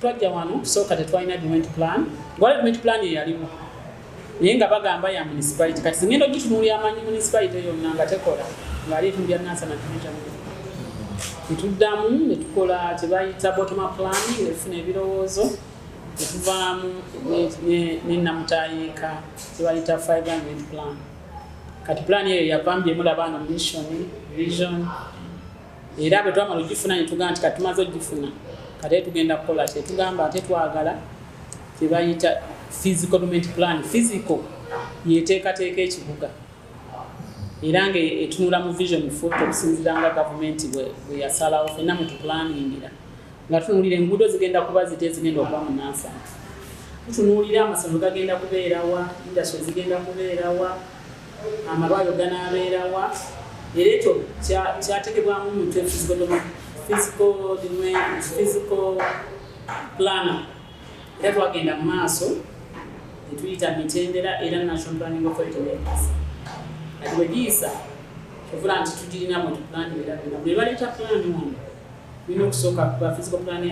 Twajja wano tusooka tetwalina development plan. Gwali development plan ye yalimu. Naye nga bagamba ya municipality. Kati ngendo gitunuulira amanyi municipality yonna nga tekola. Ngali etumbya Nansana division. Tutuddamu ne tukola kye bayita bottom up planning efuna ebirowoozo. Netuvaamu ne namutayiika kye bayita 500 plan. Kati plan eyo yavambyemu labaana mission, vision. Era bwe twamala ogifuna ne tugamba nti kati tumaze ogifuna. Kati tugenda kukola kye tugamba ate twagala kye bayita physical development plan. Physical yeteekateeka ekibuga era nga etunula mu vision photo okusinziira nga gavumenti bwe yasalawo ffenna mwe tuplaningira nga tunuulira enguudo zigenda kuba zite zigenda okuba mu Nansana. Tutunuulira amasomero gagenda kubeerawa, industry zigenda kubeerawa, amalwaliro ganaabeerawa. Era ekyo kyateekebwamu mu physical planner. Era twagenda mu maaso ne tuyita mitendera era National Planning Authority members. Kati bwe giyisa tuvula nti tugirina mu tuplaningira byonna. Bwe baleeta plan ono tulina okusooka kuba physical plan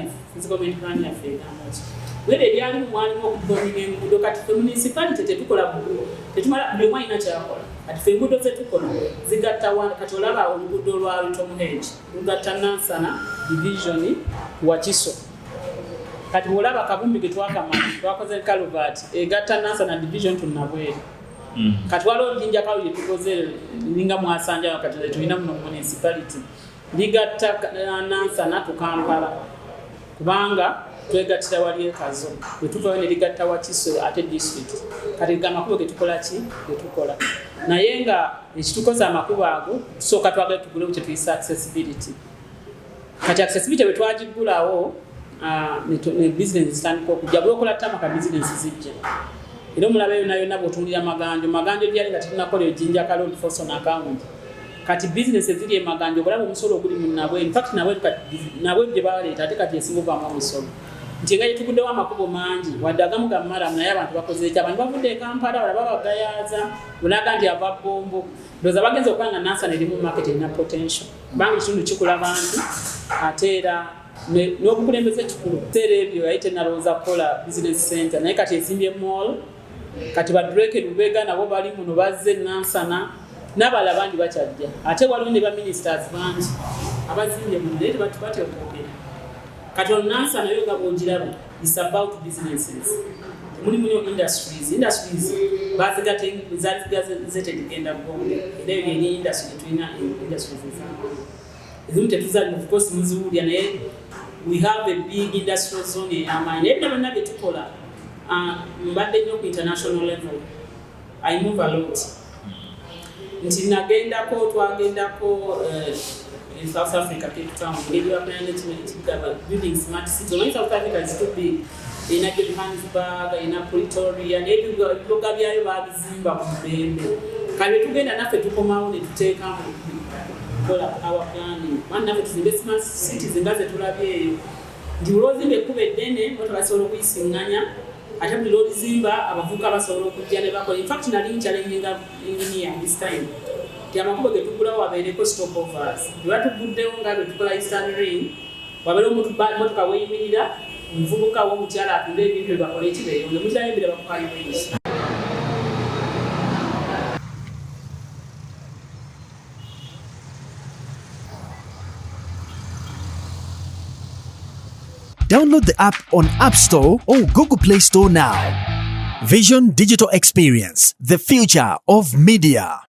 yaffe egamba ki. Wera ebyalimu mwalimu okuboninga enguudo. Kati ffe municipality tetukola tetumala buli omu alina kyakola. Kati ffe enguudo ze tukola zigatta kati olaba oluguudo lwa Tom Hedge lugatta Nansana division Wakiso. Kati olaba Kabumbi ge twakamala twakoze Calvert egatta Nansana division tunabwere. Kati waliwo jinja kalu lye tukoze linga mwasanja kati tulina mu municipality ligatta Nansana tukampala kubanga twegattira wali ekazo bwe tuvayo ne ligatta Wakiso ate district. Kati gamakubo ge tukola ki ge tukola naye nga ekitukoza amakubo ago tusooka twagala tugule kye tuyisa accessibility. Kati accessibility bwe twagigulawo ne business zitandika okujja bwe okola tamaka business zijja. Era omulaba yonna bw'otunuulira maganjo gyali nga tetunakola ejjinja kalondi force on account. Kati business ziri emaganjo olaba omusolo oguli mu nabwe. In fact nabwe gye baleeta ate kati esinga ovaamu omusolo. Nti nga yetuguddewo amakubo mangi wadde agamu gammala naye abantu bakoze eki. Abantu bavudde e Kampala balaba bagayaaza bulaga nti ava Bombo. Ndowooza bagenza okuba nga Nansana erimu market erina potential. Kubanga ekitundu kikula bantu ate era n'obukulembeze kikulu. Ebiseera ebyo yali tennalowooza kukola business center naye kati ezimbye mall. Kati badreke Lubega nabo bali muno bazze Nansana n'abala bangi bakyajja. Ate waliwo ne ba ministers bangi abazimbye muno naye tebatubate okwogera. Kati Nansana yo nga bw'ogiraba is about businesses. Mulimu industries bazigaze tegenda ggwanga. Era eyo yeni industry tulina industries ezamu. Ezimu tetuzali of course muziwulya naye we have a big industrial zone ey'amaanyi. Naye byonna bye tukola mbadde nnyo ku international level. I move a lot. Nti twagendako in South Africa, Cape Town, area management, building smart cities. When South Africa is too big, in Johannesburg, in Pretoria, ebibuga byayo babizimba ku ddembe. Kale tugenda naffe tukomawo ne tuteekamu kola our planning. Naffe tuzimbe smart cities nga ze tulabye eyo. Nti olwozimba ekkuba eddene moto basobola okuyisiŋŋanya ate buli lwolizimba abavubuka basobola okujja ne bakola. In fact nali nkyalengera engineer this time. Ti amakubo ge tugulawo wabeereko stopovers. Bwe batuguddewo nga bwe tukola Eastern Ring wabeera motoka weeyimirira omuvubuka w'omukyala atunda ebintu bye bakola ekibeeyo ne mukirayimbira bakukayo benshi. Download the app on App Store or Google Play Store now. Vision Digital Experience, the future of media.